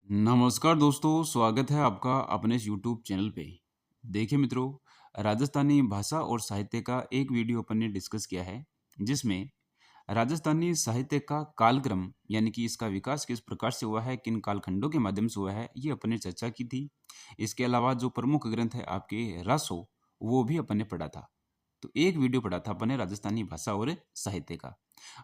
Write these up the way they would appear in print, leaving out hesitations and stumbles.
नमस्कार दोस्तों, स्वागत है आपका अपने इस यूट्यूब चैनल पे। देखिए मित्रों, राजस्थानी भाषा और साहित्य का एक वीडियो अपन ने डिस्कस किया है, जिसमें राजस्थानी साहित्य का कालक्रम यानी कि इसका विकास किस प्रकार से हुआ है, किन कालखंडों के माध्यम से हुआ है, ये अपन ने चर्चा की थी। इसके अलावा जो प्रमुख ग्रंथ है आपके रसो, वो भी अपन ने पढ़ा था। तो एक वीडियो पढ़ा था अपन ने राजस्थानी भाषा और साहित्य का।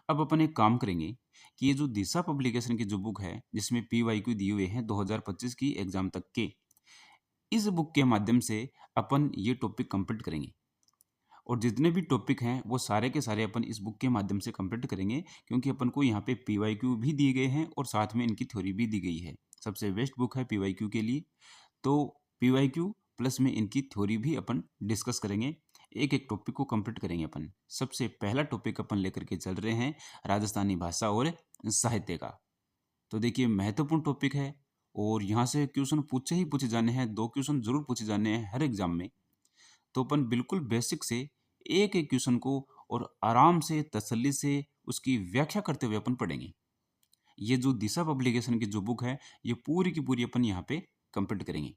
अब अपन एक काम करेंगे कि ये जो दिशा पब्लिकेशन की जो बुक है, जिसमें पीवाईक्यू दिए हुए हैं 2025 की एग्जाम तक के, इस बुक के माध्यम से अपन ये टॉपिक कंप्लीट करेंगे। और जितने भी टॉपिक हैं वो सारे के सारे अपन इस बुक के माध्यम से कंप्लीट करेंगे, क्योंकि अपन को यहाँ पे पीवाईक्यू भी दिए गए हैं और साथ में इनकी थ्योरी भी दी गई है। सबसे बेस्ट बुक है पीवाईक्यू के लिए। तो पीवाईक्यू प्लस में इनकी थ्योरी भी अपन डिस्कस करेंगे। एक एक टॉपिक को कंप्लीट करेंगे अपन। सबसे पहला टॉपिक अपन लेकर के चल रहे हैं राजस्थानी भाषा और साहित्य का। तो देखिए महत्वपूर्ण टॉपिक है और यहाँ से क्वेश्चन पूछे ही पूछे जाने हैं, 2 क्वेश्चन ज़रूर पूछे जाने हैं हर एग्जाम में। तो अपन बिल्कुल बेसिक से एक-एक क्वेश्चन को और आराम से, तसल्ली से उसकी व्याख्या करते हुए अपन पढ़ेंगे। ये जो दिशा पब्लिकेशन की जो बुक है, ये पूरी की पूरी अपन यहाँ पे कंप्लीट करेंगे।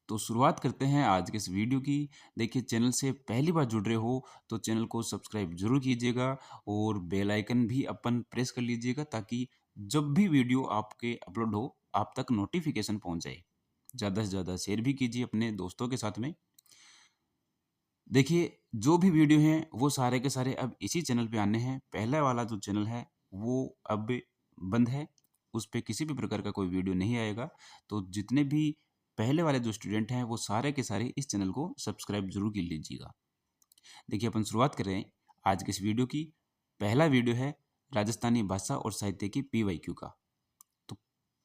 तो शुरुआत करते हैं आज के इस वीडियो की। देखिए चैनल से पहली बार जुड़ रहे हो तो चैनल को सब्सक्राइब जरूर कीजिएगा और बेल आइकन भी अपन प्रेस कर लीजिएगा, ताकि जब भी वीडियो आपके अपलोड हो आप तक नोटिफिकेशन पहुंच जाए। ज़्यादा से ज़्यादा शेयर भी कीजिए अपने दोस्तों के साथ में। देखिए जो भी वीडियो हैं वो सारे के सारे अब इसी चैनल पे आने हैं। पहला वाला जो चैनल है वो अब बंद है, उस पे किसी भी प्रकार का कोई वीडियो नहीं आएगा। तो जितने भी पहले वाले जो स्टूडेंट हैं वो सारे के सारे इस चैनल को सब्सक्राइब जरूर कर लीजिएगा। देखिए अपन शुरुआत कर रहे हैं आज के इस वीडियो की। पहला वीडियो है राजस्थानी भाषा और साहित्य की पीवाईक्यू का। तो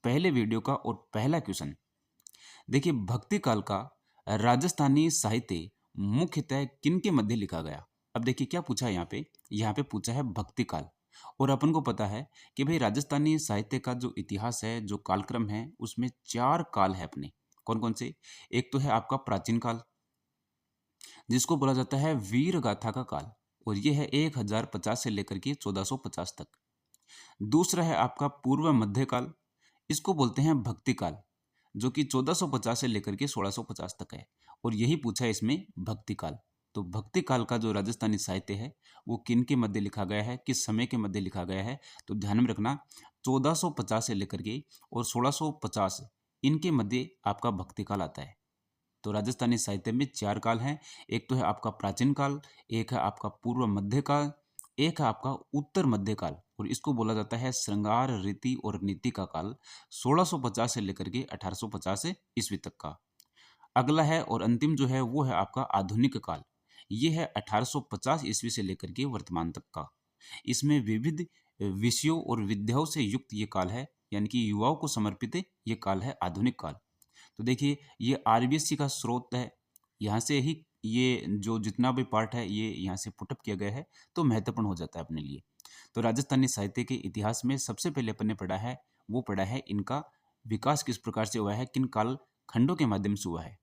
पहले वीडियो का और पहला क्वेश्चन देखिए, भक्ति काल का राजस्थानी साहित्य मुख्यतः किनके मध्य लिखा गया। अब देखिए क्या पूछा है यहाँ पे पूछा है भक्ति काल। और अपन को पता है कि भाई राजस्थानी साहित्य का जो इतिहास है, जो कालक्रम है, उसमें 4 काल है अपने। कौन कौन से? एक तो है आपका प्राचीन काल, जिसको बोला जाता है वीर गाथा का काल, और ये है 1050 से लेकर के 1450 तक। दूसरा है आपका पूर्व मध्य काल, इसको बोलते हैं भक्ति काल, जो कि 1450 से लेकर के 1650 तक है। और यही पूछा है इसमें भक्ति काल। तो भक्ति काल का जो राजस्थानी साहित्य है वो किन के मध्य लिखा गया है, किस समय के मध्य लिखा गया है, तो ध्यान में रखना 1450 से लेकर के और 1650, इनके मध्य आपका भक्ति काल आता है। तो राजस्थानी साहित्य में 4 काल हैं। एक तो है आपका प्राचीन काल, एक है आपका पूर्व मध्य काल, एक है आपका उत्तर मध्य काल, और इसको बोला जाता है श्रृंगार रीति और नीति का काल, 1650 से लेकर के 1850 ईस्वी तक का। अगला है और अंतिम जो है वो है आपका आधुनिक काल। ये है 1850 ईस्वी से लेकर के वर्तमान तक का। इसमें विविध विषयों और विद्याओं से युक्त ये काल है, यानी कि युवाओं को समर्पित ये काल है आधुनिक काल। तो देखिए ये आरबीएससी का स्रोत है, यहाँ से ही ये जो जितना भी पार्ट है ये यहाँ से पुटअप किया गया है, तो महत्वपूर्ण हो जाता है अपने लिए। तो राजस्थानी साहित्य के इतिहास में सबसे पहले अपन ने पढ़ा है, वो पढ़ा है इनका विकास किस प्रकार से हुआ है, किन काल खंडों के माध्यम से हुआ है।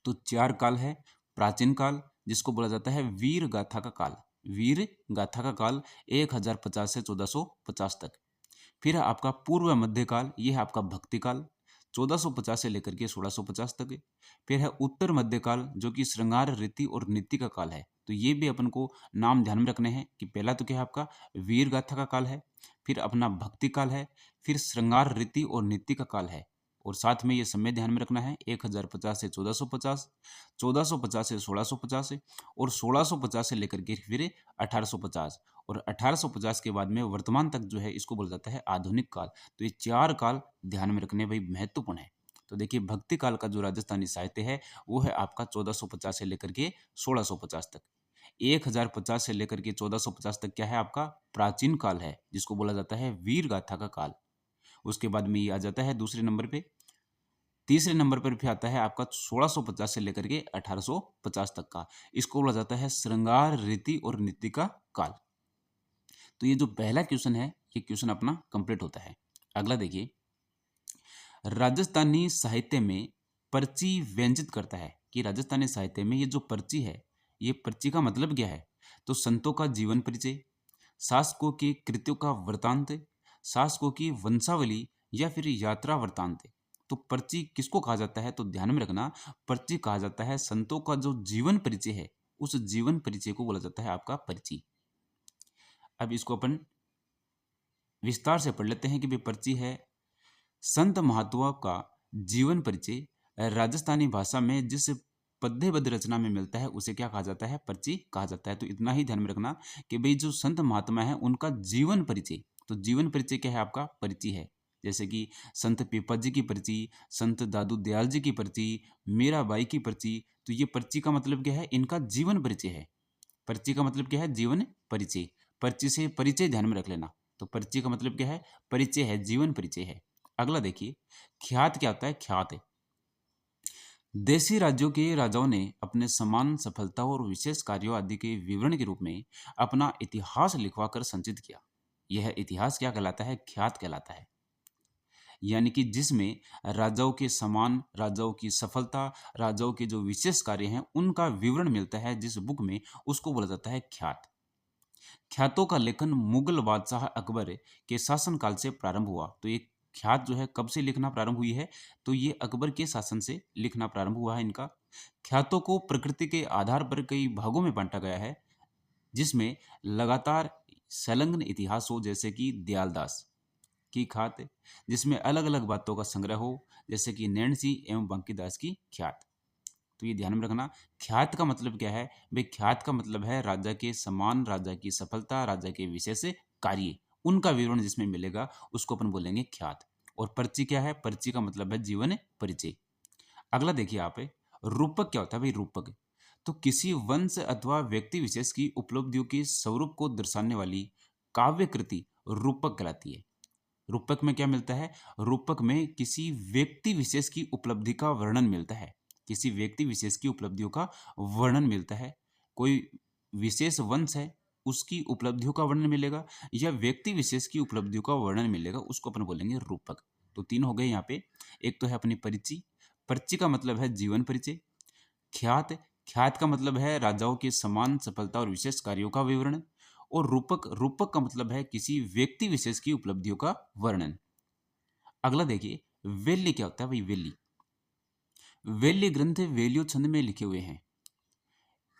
तो 4 काल है। प्राचीन काल, जिसको बोला जाता है वीर गाथा का काल, वीर गाथा का काल 1050 से 1450 तक। फिर है आपका पूर्व मध्य काल, ये है आपका भक्ति काल, 1450 से लेकर के 1650 तक है। फिर है उत्तर मध्य काल, जो कि श्रृंगार रीति और नीति का काल है। तो ये भी अपन को नाम ध्यान में रखने हैं कि पहला तो क्या है आपका वीर गाथा का काल है, फिर अपना भक्ति काल है, फिर श्रृंगार रीति और नीति का काल है। और साथ में ये समय ध्यान में रखना है 1050 से 1450, 1450 से 1650, और 1650 से लेकर के फिर 1850, और 1850 के बाद में वर्तमान तक जो है इसको बोला जाता है आधुनिक काल। तो ये 4 काल ध्यान में रखने भाई महत्वपूर्ण है। तो देखिए भक्ति काल का जो राजस्थानी साहित्य है वो है आपका 1450 से लेकर के 1650 तक। 1050 से लेकर के 1450 तक क्या है आपका प्राचीन काल है, जिसको बोला जाता है वीर गाथा का काल। उसके बाद में ये आ जाता है दूसरे नंबर पे। तीसरे नंबर पर फिर आता है आपका 1650 से लेकर के 1850 तक का, इसको बोला जाता है श्रृंगार रीति और नीति का काल। तो ये जो पहला क्वेश्चन है ये क्वेश्चन अपना कंप्लीट होता है। अगला देखिए, राजस्थानी साहित्य में पर्ची व्यंजित करता है कि राजस्थानी साहित्य में ये जो पर्ची है, ये पर्ची का मतलब क्या है, तो संतों का जीवन परिचय, शासकों की कृतियों का वृतांत, शासकों की वंशावली या फिर यात्रा वृत्तांत। तो पर्ची किसको कहा जाता है, तो ध्यान में रखना, पर्ची कहा जाता है संतों का जो जीवन परिचय है, उस जीवन परिचय को बोला जाता है आपका पर्ची। अब इसको अपन विस्तार से पढ़ लेते हैं कि भाई पर्ची है संत महात्माओं का जीवन परिचय। राजस्थानी भाषा में जिस पद्यबद्ध रचना में मिलता है उसे क्या कहा जाता है, पर्ची कहा जाता है। तो इतना ही ध्यान में रखना कि भाई जो संत महात्मा है उनका जीवन परिचय, तो जीवन परिचय क्या है, आपका पर्ची है। जैसे कि संत पीपा जी की पर्ची, संत दादू दयाल जी की पर्ची, मीराबाई की पर्ची। तो ये पर्ची का मतलब क्या है, इनका जीवन परिचय है। पर्ची का मतलब क्या है, जीवन परिचय। पर्ची से परिचय ध्यान में रख लेना। तो पर्ची का मतलब क्या है, परिचय है, जीवन परिचय है। अगला देखिए, ख्यात क्या होता है, ख्यात देशी राज्यों के राजाओं ने अपने समान सफलताओं और विशेष कार्यों आदि के विवरण के रूप में अपना इतिहास लिखवाकर संचित किया। यह इतिहास क्या कहलाता है, ख्यात कहलाता है। यानी कि जिसमें राजाओं के समान, राजाओं की सफलता, राजाओं के जो विशेष कार्य हैं उनका विवरण मिलता है जिस बुक में, उसको बोला जाता है ख्यात। ख्यातों का लेखन मुगल बादशाह अकबर के शासनकाल से प्रारंभ हुआ। तो ये ख्यात जो है कब से लिखना प्रारंभ हुई है, तो ये अकबर के शासन से लिखना प्रारंभ हुआ है इनका। ख्यातों को प्रकृति के आधार पर कई भागों में बांटा गया है, जिसमें लगातार संलग्न इतिहास हो, जैसे कि दयालदास की ख्यात, जिसमें अलग अलग बातों का संग्रह हो, जैसे कि नैणसी एवं बंकीदास की ख्यात। तो ये ध्यान में रखना, ख्यात का मतलब क्या है भाई, ख्यात का मतलब है राजा के सम्मान, राजा की सफलता, राजा के विशेष कार्य, उनका विवरण जिसमें मिलेगा उसको अपन बोलेंगे ख्यात। और पर्ची क्या है, पर्ची का मतलब है जीवन परिचय। अगला देखिए आप, रूपक क्या होता है भाई, रूपक तो किसी वंश अथवा व्यक्ति विशेष की उपलब्धियों के स्वरूप को दर्शाने वाली काव्य कृति रूपक कहलाती है। रूपक में क्या मिलता है, रूपक में किसी व्यक्ति विशेष की उपलब्धि का वर्णन मिलता है, किसी व्यक्ति विशेष की उपलब्धियों का वर्णन मिलता है। कोई विशेष वंश है, उसकी उपलब्धियों का वर्णन मिलेगा, या व्यक्ति विशेष की उपलब्धियों का वर्णन मिलेगा, उसको अपन बोलेंगे रूपक। तो तीन हो गए यहाँ पे। एक तो है अपनी परिचय, परिचय का मतलब है जीवन परिचय। ख्यात, ख्यात का मतलब है राजाओं के समान सफलता और विशेष कार्यों का विवरण। और रूपक, रूपक का मतलब है किसी व्यक्ति विशेष की उपलब्धियों का वर्णन। अगला देखिए, वेल्य क्या होता है भाई, वेल्य, वेल्य ग्रंथ वेलियो छंद में लिखे हुए हैं।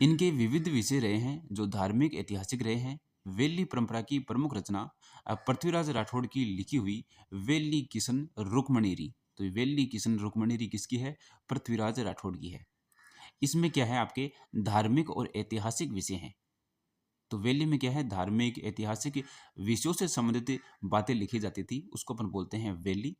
इनके विविध विषय रहे हैं जो धार्मिक ऐतिहासिक रहे हैं। वेल्ली परंपरा की प्रमुख रचना पृथ्वीराज राठौड़ की लिखी हुई वेल्ली किशन रुक्मणीरी। तो वेल्ली किशन रुक्मणीरी किसकी है, पृथ्वीराज राठौड़ की है। इसमें क्या है, आपके धार्मिक और ऐतिहासिक विषय हैं। तो वेल्ली में क्या है, धार्मिक ऐतिहासिक विषयों से संबंधित बातें लिखी जाती थी, उसको अपन बोलते हैं वेल्ली।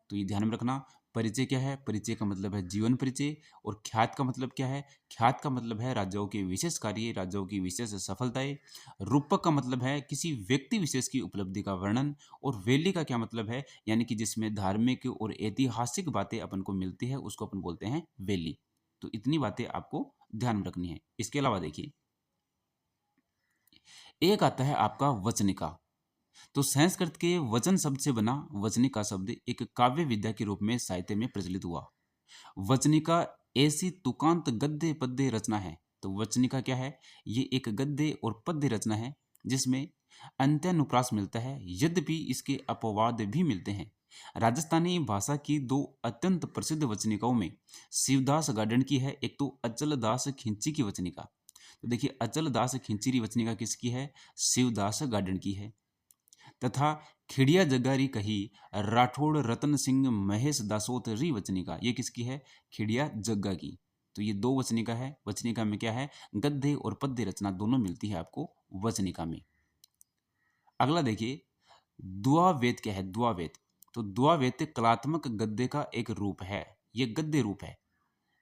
तो ये ध्यान में रखना। परिचय क्या है, परिचय का मतलब है जीवन परिचय। और ख्यात का मतलब क्या है, ख्यात का मतलब है राजाओं के विशेष कार्य, राजाओं की विशेष सफलताएं। रूपक का मतलब है किसी व्यक्ति विशेष की उपलब्धि का वर्णन। और वेली का क्या मतलब है, यानी कि जिसमें धार्मिक और ऐतिहासिक बातें अपन को मिलती है, उसको अपन बोलते हैं वेली। तो इतनी बातें आपको ध्यान में रखनी है। इसके अलावा देखिए, एक आता है आपका वचनिका। तो संस्कृत के वचन शब्द से बना वचनिका शब्द एक काव्य विद्या के रूप में साहित्य में प्रचलित हुआ। वचनिका ऐसी तुकांत गद्य पद्य रचना है। तो वचनिका क्या है, ये एक गद्य और पद्य रचना है जिसमें अंत्यानुप्रास मिलता है, यद्यपि इसके अपवाद भी मिलते हैं। राजस्थानी भाषा की दो अत्यंत प्रसिद्ध वचनिकाओं में शिवदास गार्डन की है, एक तो अचल दास खिंची की वचनिका। तो देखिए, अचल दास खिंची वचनिका किसकी है, शिवदास गार्डन की है। तथा खिड़िया जगारी कही राठौड़ रतन सिंह महेश दासोतरी वचनिका, ये किसकी है, खिड़िया जग्गा की। तो ये दो वचनिका है। वचनिका में क्या है, गद्य और पद्य रचना दोनों मिलती है आपको वचनिका में। अगला देखिए, दुआ वेद क्या है, दुआ वेद। तो दुआ वेद कलात्मक गद्य का एक रूप है, ये गद्य रूप है।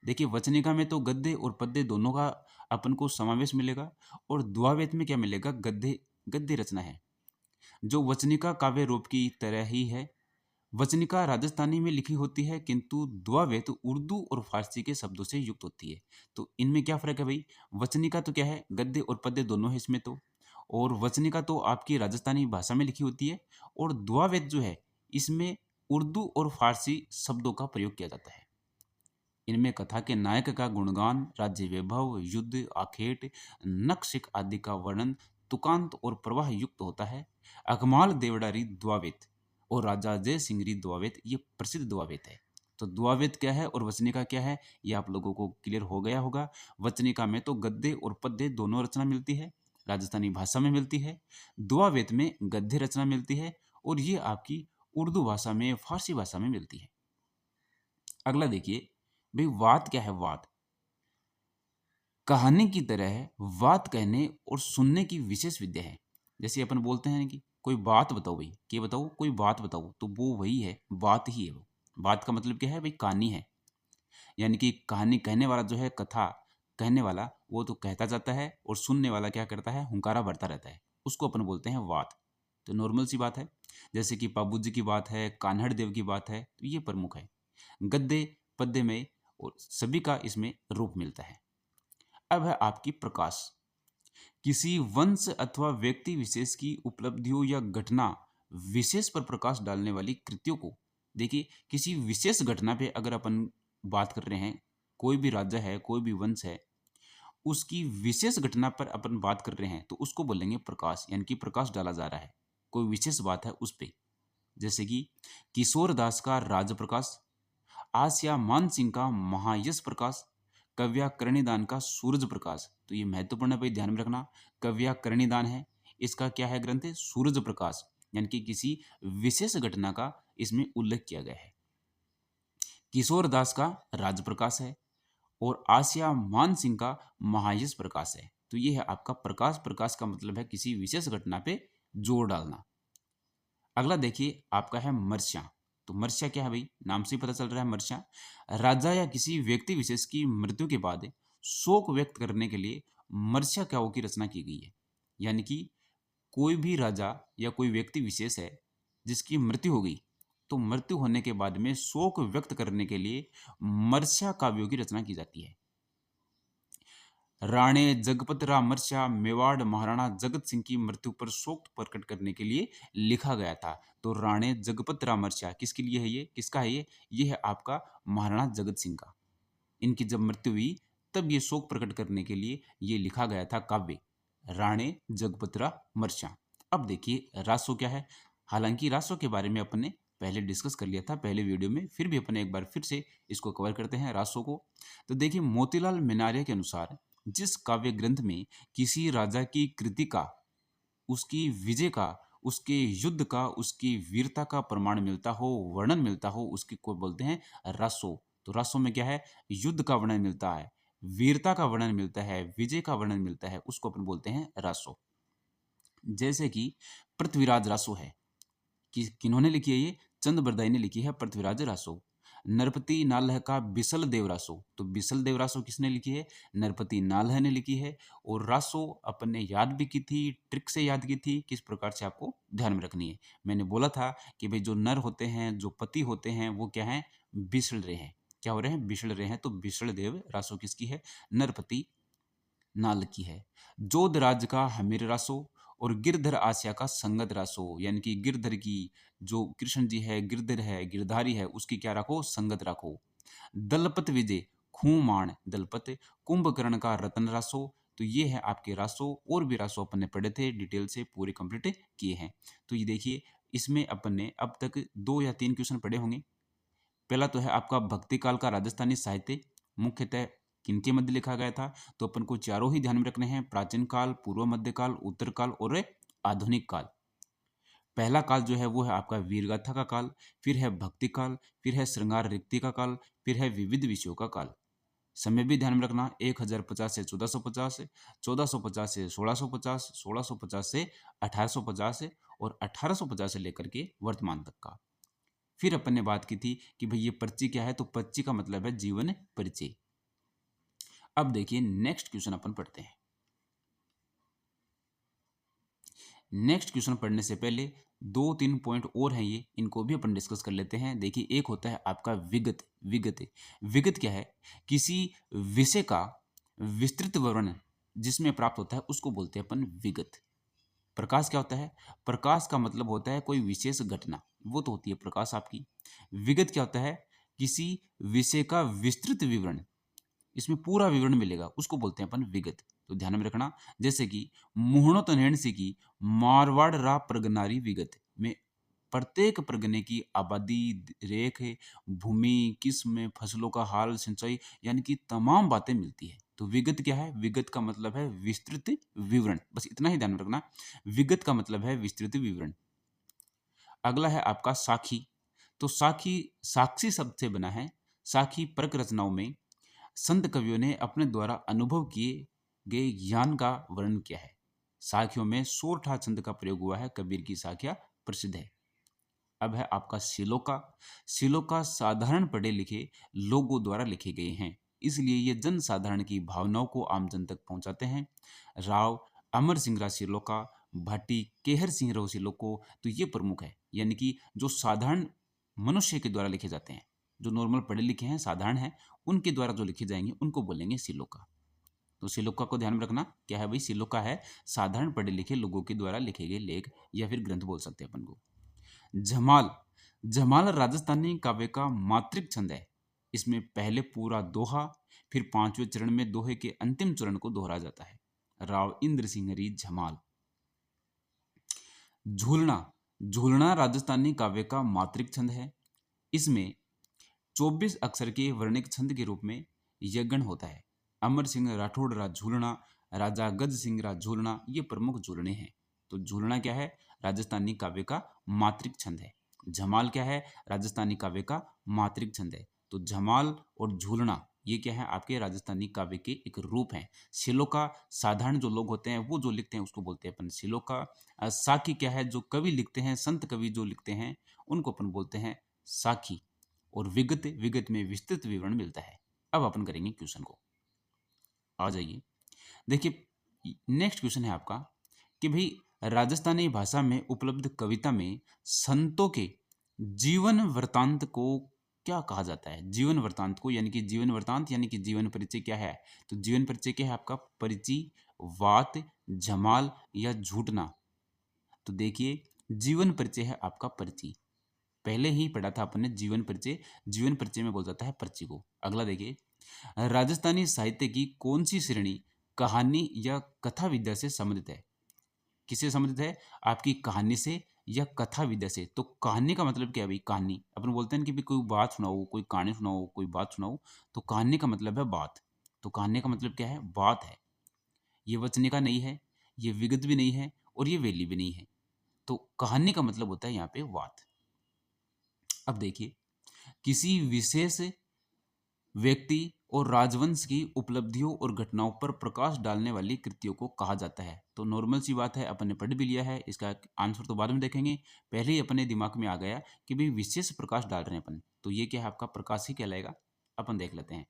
देखिए, वचनिका में तो गद्य और पद्य दोनों का अपन को समावेश मिलेगा, और दुआ वेद में क्या मिलेगा, गद्य गद्य रचना है जो वचनिका काव्य रूप की तरह ही है। वचनिका राजस्थानी में लिखी होती है, किंतु द्वावेत उर्दू और फारसी के शब्दों से युक्त होती है। तो इनमें क्या फर्क है भाई, वचनिका तो क्या है, गद्य और पद्य दोनों है इसमें तो। और वचनिका तो आपकी राजस्थानी भाषा में लिखी होती है, और द्वावेत जो है इसमें उर्दू और फारसी शब्दों का प्रयोग किया जाता है। इनमें कथा के नायक का गुणगान, राज्य वैभव, युद्ध, आखेट, नक्शिक आदि का वर्णन तुकांत और प्रवाह युक्त होता है। अकमाल देवडारी द्वावेत और राजा जय सिंगरी दुआवेत ये प्रसिद्ध दुआवेत है। तो दुआवेत क्या है और वचनिका क्या है ये आप लोगों को क्लियर हो गया होगा। वचनिका में तो गद्य और पद्य दोनों रचना मिलती है, राजस्थानी भाषा में मिलती है। दुआवेत में गद्य रचना मिलती है और ये आपकी उर्दू भाषा में, फारसी भाषा में मिलती है। अगला देखिए भाई, वात क्या है? वात कहानी की तरह है, बात कहने और सुनने की विशेष विद्या है। जैसे अपन बोलते हैं कि कोई बात बताओ भाई, क्या बताओ? कोई बात बताओ, तो वो वही है, बात ही है वो। बात का मतलब क्या है भाई? कहानी है। यानी कि कहानी कहने वाला जो है, कथा कहने वाला, वो तो कहता जाता है और सुनने वाला क्या करता है? हुंकारा भरता रहता है। उसको अपन बोलते हैं वात। तो नॉर्मल सी बात है। जैसे कि पाबू जी की बात है, कान्हड़ देव की बात है, तो ये प्रमुख है। गद्य पद्य में और सभी का इसमें रूप मिलता है। अब है आपकी प्रकाश। किसी वंश अथवा व्यक्ति विशेष की उपलब्धियों या घटना विशेष पर प्रकाश डालने वाली कृतियों को, देखिए किसी विशेष घटना पे अगर अपन बात कर रहे हैं, कोई भी राज्य है, कोई भी वंश है, उसकी विशेष घटना पर अपन बात कर रहे हैं तो उसको बोलेंगे प्रकाश, यानी कि प्रकाश डाला जा रहा है, कोई विशेष बात है उस पे। जैसे कि किशोर दास का राज प्रकाश, आसिया मान सिंह का महायश प्रकाश, कव्या करणीदान का सूरज प्रकाश। तो ये महत्वपूर्ण है भाई, ध्यान में रखना। कव्या करणीदान है, इसका क्या है ग्रंथ है? सूरज प्रकाश, यानी कि किसी विशेष घटना का इसमें उल्लेख किया गया है। किशोर दास का राज प्रकाश है और आसिया मान सिंह का महायश प्रकाश है। तो ये है आपका प्रकाश। प्रकाश का मतलब है किसी विशेष घटना पे जोर डालना। अगला देखिए आपका है मर्स्या। तो मर्स्या क्या है भाई? नाम से ही पता चल रहा है मर्स्या। राजा या किसी व्यक्ति विशेष की मृत्यु के बाद शोक व्यक्त करने के लिए मर्स्या काव्य की रचना की गई है। यानी कि कोई भी राजा या कोई व्यक्ति विशेष है जिसकी मृत्यु हो गई, तो मृत्यु होने के बाद में शोक व्यक्त करने के लिए मर्स्या काव्यों की रचना की जाती है। राणे जगपत राम मर्स्या मेवाड़ महाराणा जगत सिंह की मृत्यु पर शोक प्रकट करने के लिए लिखा गया था। तो राणे जगपत राम मर्स्या किसके लिए है? ये किसका है? ये है आपका महाराणा जगत सिंह का। इनकी जब मृत्यु हुई तब ये शोक प्रकट करने के लिए ये लिखा गया था काव्य, राणे जगपत राम मर्स्या। अब देखिए रासो क्या है। हालांकि रासो के बारे में अपन ने पहले डिस्कस कर लिया था पहले वीडियो में, फिर भी अपन एक बार फिर से इसको कवर करते हैं रासो को। तो देखिए मोतीलाल मिनारे के अनुसार जिस काव्य ग्रंथ में किसी राजा की कृति का, उसकी विजय का, उसके युद्ध का, उसकी वीरता का प्रमाण मिलता हो, वर्णन मिलता हो, उसकी को बोलते हैं रासो। तो रासो में क्या है? युद्ध का वर्णन मिलता है, वीरता का वर्णन मिलता है, विजय का वर्णन मिलता है, उसको अपन बोलते हैं रासो। जैसे कि पृथ्वीराज रासो है, कि किन्होंने लिखी है? ये चंद बरदाई ने लिखी है पृथ्वीराज रासो। नरपति नालह का बिसल देव रासो। तो बिसल देव रासो किसने लिखी है? नरपति नालह ने लिखी है। और रासो अपन ने याद भी की थी, ट्रिक से याद की थी, किस प्रकार से आपको ध्यान में रखनी है। मैंने बोला था कि भाई जो नर होते हैं, जो पति होते हैं, वो क्या है? बिसड़ रहे हैं। क्या हो रहे हैं? बिसड़ रहे हैं। तो बिसड़ देव रासो किसकी है? नरपति नाल की है। जोधराज का हमीर रासो और गिरधर आसिया का संगत रासो, यानी कि गिरधर की जो कृष्ण जी है, गिरधर है, गिरधारी है, उसकी क्या रखो? संगत रखो। दलपत विजय खूमान दलपत, कुंभकर्ण का रतन रासो। तो ये है आपके रासो। और भी रासो अपन ने पढ़े थे, डिटेल से पूरे कंप्लीट किए हैं। तो ये देखिए इसमें अपन ने अब तक 2 या 3 क्वेश्चन पढ़े होंगे। पहला तो है आपका भक्ति काल का राजस्थानी साहित्य मुख्यतः किनके मध्य लिखा गया था? तो अपन को चारों ही ध्यान में रखने हैं, प्राचीन काल, पूर्व मध्य काल, उत्तर काल और आधुनिक काल। पहला काल जो है वो है आपका वीरगाथा का काल, फिर है भक्ति काल, फिर है श्रृंगार रिक्ति का काल, फिर है विविध विषयों का काल। समय भी ध्यान में रखना, 1050 से 1450, 1450 से 1650, 1650 से 1850 और 1850 से लेकर के वर्तमान तक का। फिर अपन ने बात की थी कि भाई ये पर्ची क्या है? तो पर्ची का मतलब है जीवन परिचय। अब देखिए नेक्स्ट क्वेश्चन अपन पढ़ते हैं। नेक्स्ट क्वेश्चन पढ़ने से पहले 2-3 पॉइंट और हैं, ये इनको भी अपन डिस्कस कर लेते हैं। देखिए एक होता है आपका विगत। विगत विगत क्या है? किसी विषय का विस्तृत वर्णन जिसमें प्राप्त होता है उसको बोलते हैं अपन विगत। प्रकाश क्या होता है? प्रकाश का मतलब होता है कोई विशेष घटना, वो तो होती है प्रकाश आपकी। विगत क्या होता है? किसी विषय का विस्तृत विवरण, इसमें पूरा विवरण मिलेगा, उसको बोलते हैं अपन विगत। तो ध्यान में रखना। जैसे कि मुहणो तनहेण सी की मारवाड़ रा प्रगनारी विगत में प्रत्येक परगने की आबादी, रेख, भूमि, किस्म, फसलों का हाल, सिंचाई यानी कि तमाम बातें मिलती है। तो विगत क्या है? विगत का मतलब है विस्तृत विवरण। बस इतना ही ध्यान में रखना। विगत का मतलब है विस्तृत विवरण। अगला है आपका साखी। तो साखी साक्षी शब्द से बना है। साखी परक रचनाओं में संत कवियों ने अपने द्वारा अनुभव किए गए ज्ञान का वर्णन किया है। साखियों में सोरठा छंद का प्रयोग हुआ है। कबीर की साखियां प्रसिद्ध है। अब है आपका सिलोका। सिलोका साधारण पढ़े लिखे लोगों द्वारा लिखे गए हैं, इसलिए ये जन साधारण की भावनाओं को आम जन तक पहुंचाते हैं। राव अमर सिंह रा सिलोका, भाटी केहर सिंह रो सिलोको, तो ये प्रमुख है। यानी कि जो साधारण मनुष्य के द्वारा लिखे जाते हैं, जो नॉर्मल पढ़े लिखे हैं, साधारण हैं, उनके द्वारा जो लिखे जाएंगे उनको बोलेंगे सिलोका। तो सिलोका को ध्यान में रखना। क्या है भाई? सिलोका है साधारण पढ़े लिखे लोगों के द्वारा लिखे गए लेख या फिर ग्रंथ बोल सकते हैं अपन को। झमाल। झमाल राजस्थानी काव्य का मात्रिक छंद है। इसमें पहले पूरा दोहा, फिर पांचवें चरण में दोहे के अंतिम चरण को दोहरा जाता है। राव इंद्र सिंह हरी झमाल। झूलना। झूलना राजस्थानी काव्य का मात्रिक छंद है। इसमें 24 अक्षर के वर्णिक छंद के रूप में यज्ञ होता है। अमर सिंह राठौड़ रा झूलना, राजा गज सिंह रा झूलना, ये प्रमुख झूलने हैं। तो झूलना क्या है? राजस्थानी काव्य का मात्रिक छंद है। झमाल क्या है? राजस्थानी काव्य का मात्रिक छंद है। तो झमाल और झूलना ये क्या है? आपके राजस्थानी काव्य के एक रूप हैं। शिलोका साधारण जो लोग होते हैं वो जो लिखते हैं उसको बोलते हैं अपन शिलोका। साखी क्या है? जो कवि लिखते हैं, संत कवि जो लिखते हैं उनको अपन बोलते हैं साखी। और विगत, विगत में विस्तृत विवरण मिलता है। अब अपन करेंगे क्वेश्चन को। आ जाइए। देखिए नेक्स्ट क्वेश्चन है आपका कि भाई राजस्थानी भाषा में उपलब्ध कविता में संतों के जीवन वृतांत को क्या कहा जाता है? जीवन वृतांत को, यानी कि जीवन वृतांत यानी कि जीवन परिचय क्या है? तो जीवन परिचय क्या है आपका? परिचय, वात, जमाल या झूठना। तो देखिए जीवन परिचय है आपका परिचय। पहले ही पढ़ा था अपन ने जीवन परिचय। जीवन परिचय में बोल जाता है परिचय को। अगला देखिए, राजस्थानी साहित्य की कौन सी श्रेणी कहानी या कथा विद्या से संबंधित है? किससे संबंधित है? आपकी कहानी से या कथा विद्या से। तो कहानी का मतलब क्या है भाई? कहानी अपन बोलते हैं कि भाई कोई बात सुनाओ, कोई कहानी सुनाओ, कोई बात सुनाओ। तो कहानी का मतलब है बात। तो कहानी का मतलब क्या है? बात है। ये वचनिका नहीं है, ये विगत भी नहीं है और ये वेली भी नहीं है। तो कहानी का मतलब होता है यहाँ पे बात। अब देखिए, किसी विशेष व्यक्ति और राजवंश की उपलब्धियों और घटनाओं पर प्रकाश डालने वाली कृतियों को कहा जाता है। तो नॉर्मल सी बात है, अपन ने पढ़ भी लिया है, इसका आंसर तो बाद में देखेंगे। पहले ही अपने दिमाग में आ गया कि भाई विशेष प्रकाश डाल रहे हैं अपन, तो ये क्या है? आपका प्रकाश ही कहलाएगा। अपन देख लेते हैं।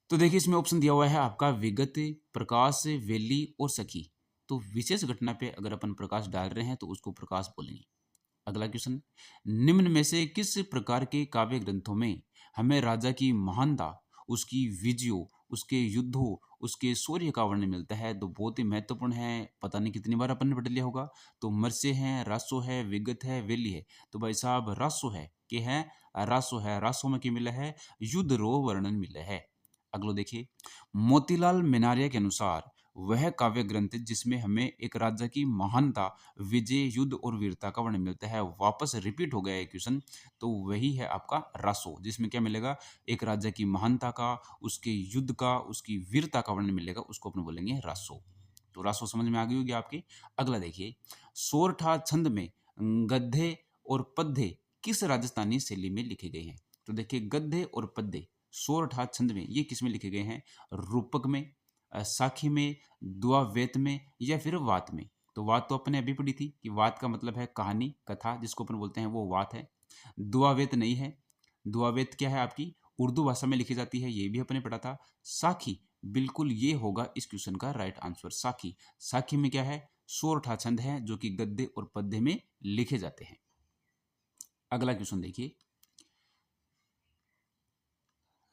तो देखिए इसमें ऑप्शन दिया हुआ है आपका विगत, प्रकाश, वेली और सखी। तो विशेष घटना पे अगर अपन प्रकाश डाल रहे हैं तो उसको प्रकाश बोलेंगे। अगला क्वेश्चन, निम्न में से किस प्रकार के काव्य ग्रंथों में हमें राजा की महानता, उसकी विजयों, उसके युद्धों, उसके शौर्य का वर्णन मिलता है? तो बहुत ही महत्वपूर्ण है। पता नहीं कितनी बार अपन ने पढ़ लिया होगा। तो मत्स्य है, रासो है, विगत है, वेली है। तो भाई साहब रासो है कि है? रासो है। रासो में क्या मिला है? युद्ध रो वर्णन मिला है। अगलो देखिए, मोतीलाल मेनारिया के अनुसार वह काव्य ग्रंथ जिसमें हमें एक राजा की महानता, विजय, युद्ध और वीरता का वर्णन मिलता है। वापस रिपीट हो गया है क्वेश्चन। तो वही है आपका रासो, जिसमें क्या मिलेगा? एक राजा की महानता का, उसके युद्ध का, उसकी वीरता का वर्णन मिलेगा। उसको अपन बोलेंगे रासो। तो रासो समझ में आ गई होगी आपकी। अगला देखिए, सोरठा छंद में गद्य और पद्य किस राजस्थानी शैली में लिखे गए हैं? तो देखिए गद्य और पद्य सोरठा छंद में ये किस में लिखे गए हैं? रूपक में, साखी में, दुआवेत में या फिर वात में। तो वात तो अपने अभी पढ़ी थी कि वात का मतलब है कहानी, कथा, जिसको अपन बोलते हैं वो वात है। दुआवेत नहीं है। दुआवेत क्या है? आपकी उर्दू भाषा में लिखी जाती है, ये भी अपने पढ़ा था। साखी, बिल्कुल ये होगा इस क्वेश्चन का राइट आंसर। साखी। साखी में क्या है? सोरठा छंद है जो कि गद्य और पद्य में लिखे जाते हैं। अगला क्वेश्चन देखिए,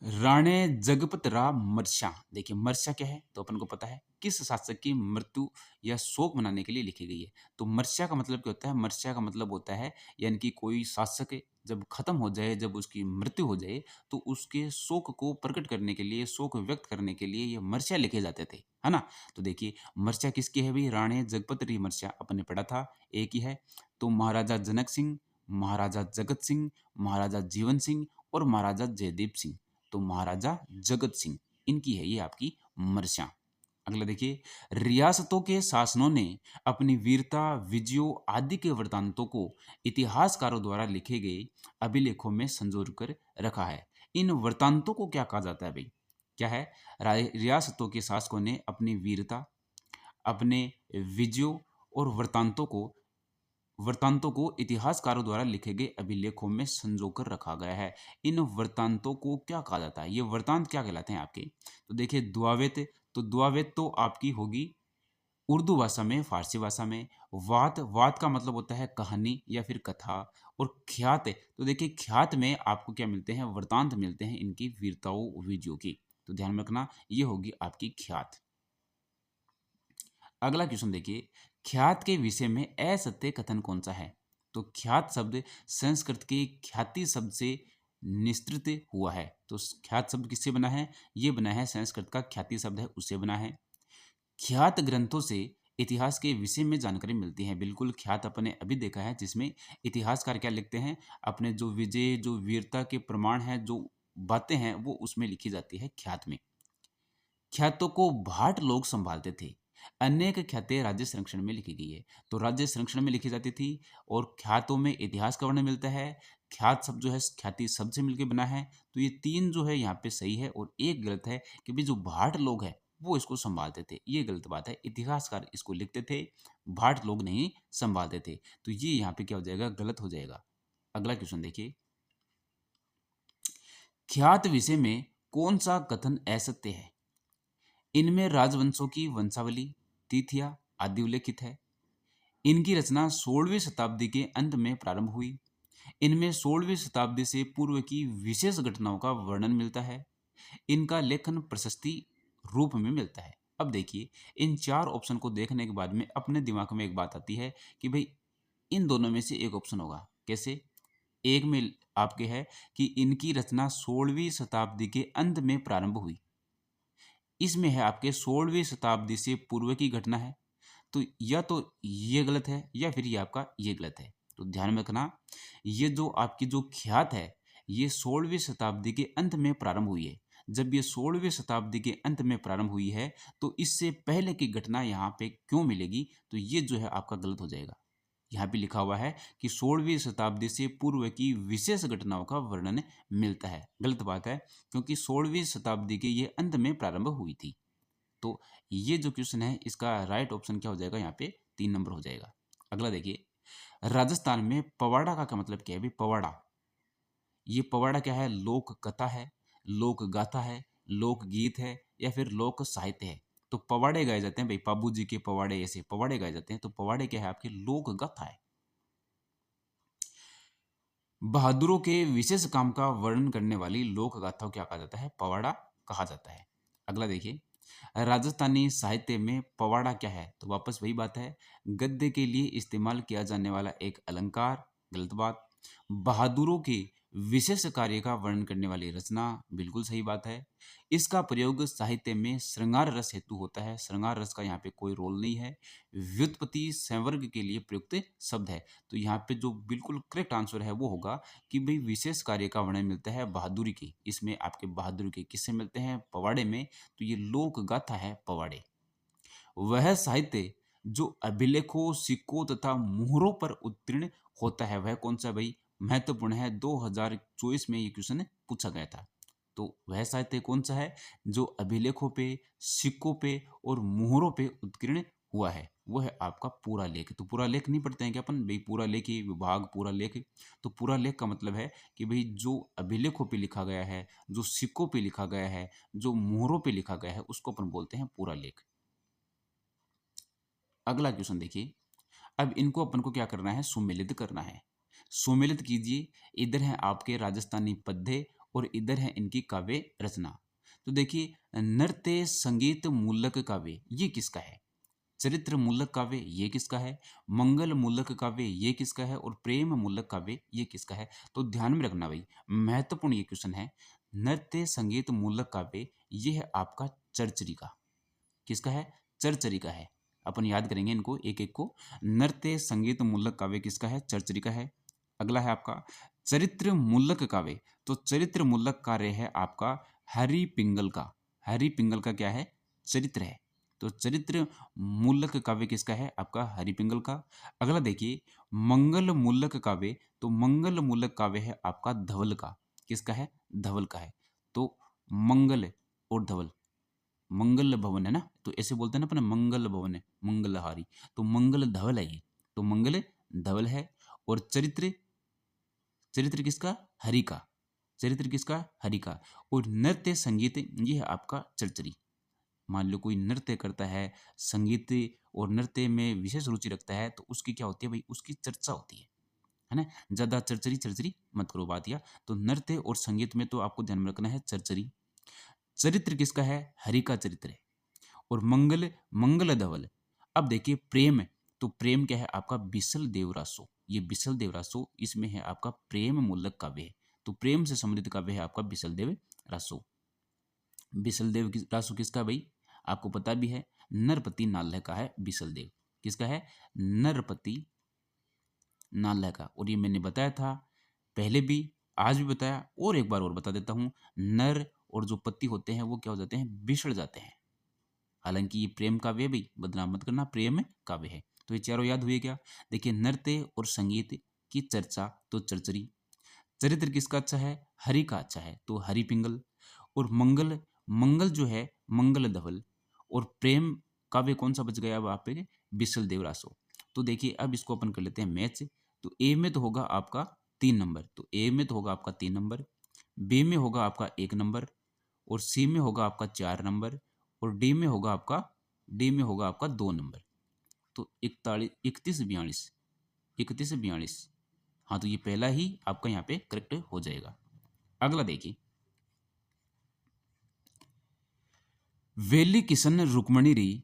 राणे जगपत राम मर्स्या। देखिए मर्स्या क्या है तो अपन को पता है किस शासक की मृत्यु या शोक मनाने के लिए लिखी गई है। तो मर्स्या का मतलब क्या होता है? मर्स्या का मतलब होता है यानी कि कोई शासक जब खत्म हो जाए, जब उसकी मृत्यु हो जाए, तो उसके शोक को प्रकट करने के लिए, शोक व्यक्त करने के लिए ये मर्स्या लिखे जाते थे, है ना? तो देखिए मर्स्या किसकी है भाई? राणे जगपत राय मर्स्या अपन ने पढ़ा था, एक ही है। तो महाराजा जनक सिंह, महाराजा जगत सिंह, महाराजा जीवन सिंह और महाराजा जयदीप सिंह। तो महाराजा जगत सिंह इनकी है ये आपकी मर्स्या। अगला देखिए, रियासतों के शासनों ने अपनी वीरता, विजयों आदि के वृतांतों को इतिहासकारों द्वारा लिखे गए अभिलेखों में संजो कर रखा है। इन वृतांतों को क्या कहा जाता है भाई? क्या है? रियासतों के शासकों ने अपनी वीरता, अपने विजयों और वृत्तांतों को इतिहासकारों द्वारा लिखे गए अभिलेखों में संजोकर रखा गया है। इन वृत्तांतों को क्या कहा जाता है? ये वृत्तांत क्या कहलाते हैं आपके? तो देखिए दुआवेत, तो दुआवेत तो आपकी होगी उर्दू भाषा में, फारसी भाषा में। वात, वात का मतलब होता है कहानी या फिर कथा। और ख्यात, तो देखिए ख्यात में आपको क्या मिलते हैं? वृत्तांत मिलते हैं इनकी वीरताओं विजयों की। तो ध्यान में रखना ये होगी आपकी ख्यात। अगला क्वेश्चन देखिए, ख्यात के विषय में असत्य कथन कौन सा है? तो ख्यात शब्द संस्कृत के ख्याति शब्द से निस्तृत हुआ है। तो ख्यात शब्द किससे बना है? ये बना है संस्कृत का ख्याति शब्द है उससे बना है। ख्यात ग्रंथों से इतिहास के विषय में जानकारी मिलती है। बिल्कुल ख्यात अपने अभी देखा है जिसमें इतिहासकार क्या लिखते हैं? अपने जो विजय, जो वीरता के प्रमाण हैं, जो बातें हैं वो उसमें लिखी जाती है ख्यात में। ख्यातों को भाट लोग संभालते थे। अनेक ख्यातें राज्य संरक्षण में लिखी गई है। तो राज्य संरक्षण में लिखी जाती थी और ख्यातों में इतिहास का वर्णन मिलता है। ख्यात शब्द जो है ख्याति शब्द से मिलकर बना है। तो ये तीन जो है यहाँ पे सही है और एक गलत है कि भाई जो भाट लोग हैं वो इसको संभालते थे। ये गलत बात है। इतिहासकार इसको लिखते थे, भाट लोग नहीं संभालते थे। तो ये यहाँ पे क्या हो जाएगा? गलत हो जाएगा। अगला क्वेश्चन देखिए, ख्यात विषय में कौन सा कथन असत्य है? इनमें राजवंशों की वंशावली, तिथियां आदि उल्लेखित है। इनकी रचना 16वीं शताब्दी के अंत में प्रारंभ हुई। इनमें 16वीं शताब्दी से पूर्व की विशेष घटनाओं का वर्णन मिलता है। इनका लेखन प्रशस्ति रूप में मिलता है। अब देखिए इन चार ऑप्शन को देखने के बाद में अपने दिमाग में एक बात आती है कि भाई इन दोनों में से एक ऑप्शन होगा। कैसे? एक में आपके है कि इनकी रचना 16वीं शताब्दी के अंत में प्रारंभ हुई। इसमें है आपके 16वीं शताब्दी से पूर्व की घटना है। तो या तो ये गलत है या फिर ये आपका ये गलत है। तो ध्यान में रखना ये जो आपकी जो ख्यात है ये 16वीं शताब्दी के अंत में प्रारंभ हुई है। जब ये 16वीं शताब्दी के अंत में प्रारंभ हुई है तो इससे पहले की घटना यहाँ पे क्यों मिलेगी? तो ये जो है आपका गलत हो जाएगा। यहाँ पे लिखा हुआ है कि 16वीं शताब्दी से पूर्व की विशेष घटनाओं का वर्णन मिलता है। गलत बात है क्योंकि 16वीं शताब्दी के ये अंत में प्रारंभ हुई थी। तो ये जो क्वेश्चन है इसका राइट ऑप्शन क्या हो जाएगा? यहाँ पे 3 नंबर हो जाएगा। अगला देखिए, राजस्थान में पवाड़ा का क्या मतलब क्या है? भाई पवाड़ा, ये पवाड़ा क्या है? लोक कथा है, लोक गाथा है, लोक गीत है या फिर लोक साहित्य है। तो पवाड़े गाए जाते हैं भाई, बाबू जी के पवाड़े, ऐसे पवाड़े गाए जाते हैं। तो पवाड़े क्या है? आपके लोक गाथा है। बहादुरों के विशेष काम का वर्णन करने वाली लोक गाथा को क्या कहा जाता है? पवाड़ा कहा जाता है। अगला देखिए, राजस्थानी साहित्य में पवाड़ा क्या है? तो वापस वही बात है, गद्य के लिए इस्तेमाल किया जाने वाला एक अलंकार। गलत बात। बहादुरों के विशेष कार्य का वर्णन करने वाली रचना। बिल्कुल सही बात है। इसका प्रयोग साहित्य में श्रृंगार रस हेतु होता है। श्रृंगार रस का यहाँ पे कोई रोल नहीं है। व्युत्पत्ति संवर्ग के लिए प्रयुक्त शब्द है। तो यहाँ पे जो बिल्कुल करेक्ट आंसर है वो होगा कि भाई विशेष कार्य का वर्णन मिलता है बहादुरी की। इसमें आपके बहादुरी के किससे मिलते हैं? पवाड़े में। तो ये लोक गाथा है पवाड़े। वह साहित्य जो अभिलेखों, सिक्कों तथा मुहरों पर उत्तीर्ण होता है वह कौन सा भाई? महत्वपूर्ण है। 2024 में ये क्वेश्चन पूछा गया था। तो वह साहित्य कौन सा है जो अभिलेखों पे, सिक्कों पे और मुहरों पे उत्कीर्ण हुआ है? वो है आपका पूरा लेख। तो पूरा लेख नहीं पढ़ते हैं क्या अपन भाई? पूरा लेख ही विभाग, पूरा लेख। तो पूरा लेख का मतलब है कि भाई जो अभिलेखों पे लिखा गया है, जो सिक्कों पे लिखा गया है, जो मुहरों पे लिखा गया है उसको अपन बोलते हैं पूरा लेख। अगला क्वेश्चन देखिए, अब इनको अपन को क्या करना है? सुमेलित करना है। सुमेलित कीजिए। इधर है आपके राजस्थानी पद्य और इधर है इनकी काव्य रचना। तो देखिए, नृत्य संगीत मूलक काव्य ये किसका है? चरित्र मूलक काव्य ये किसका है? मंगल मूलक काव्य ये किसका है? और प्रेम मूलक काव्य ये किसका है? तो ध्यान में रखना भाई, महत्वपूर्ण ये क्वेश्चन है। नृत्य संगीत मूलक काव्य ये है आपका चरचरी का। किसका है? चरचरी का है। अपन याद करेंगे इनको एक एक को। नृत्य संगीत मूलक काव्य किसका है? चरचरी का है। अगला है आपका चरित्र मूलक काव्य। तो चरित्र मूलक कार्य है आपका हरि पिंगल का। हरि पिंगल का क्या है? चरित्र है। तो चरित्र मूलक काव्य किसका है? आपका हरि पिंगल का। अगला देखिए, मंगल मूलक काव्य। तो मंगल मूलक काव्य है आपका धवल का। किसका है? धवल का है। तो मंगल और धवल, मंगल भवन है ना, तो ऐसे बोलते हैं ना अपने, मंगल भवन है, मंगलहारी। तो मंगल धवल है ये। तो मंगल धवल है। और चरित्र, चरित्र किसका? हरि का। चरित्र किसका? हरि का। और नृत्य संगीत ये है आपका चरचरी। मान लो कोई नृत्य करता है, संगीत और नृत्य में विशेष रुचि रखता है, तो उसकी क्या होती है भाई? उसकी चर्चा होती है ना। ज्यादा चरचरी चरचरी मत करो बात। या तो नृत्य और संगीत में तो आपको ध्यान में रखना है चरचरी। चरित्र किसका है? हरि का चरित्र है। और मंगल, मंगल धवल। अब देखिए प्रेम, तो प्रेम क्या है आपका? बिसल देवरासो। ये बिसल देवरासो, इसमें है आपका प्रेम मूलक काव्य है। तो प्रेम से संबंधित काव्य है आपका बिसल देव रासो। बिसल देव रासो किसका भाई? आपको पता भी है, नरपति नाल्ह का है बिसल देव। किसका है? नरपति नाल्ह का। और ये मैंने बताया था पहले भी, आज भी बताया, और एक बार और बता देता हूं। नर और जो पति होते हैं वो क्या हो जाते हैं? बिछड़ जाते हैं। हालांकि ये प्रेम काव्य है भाई, बदनाम मत करना, प्रेम काव्य है। तो ये चारों याद हुए क्या? देखिए, नृत्य और संगीत की चर्चा तो चरचरी। चरित्र किसका अच्छा है? हरि का अच्छा है, तो हरि पिंगल। और मंगल, मंगल जो है मंगल धवल। और प्रेम काव्य कौन सा बच गया अब आप पे? बिसल देवरासो। तो देखिए अब इसको अपन कर लेते हैं मैच। तो ए में तो होगा आपका 3 नंबर, तो ए में तो होगा आपका 3 नंबर, बी में होगा आपका 1 नंबर, और सी में होगा आपका 4 नंबर, और डी में होगा आपका 2 नंबर। तो 41, 31, 42, 31, 42। हाँ, तो ये पहला ही आपका यहाँ पे करेक्ट हो जाएगा। अगला देखिए, वेली किशन रुक्मणी री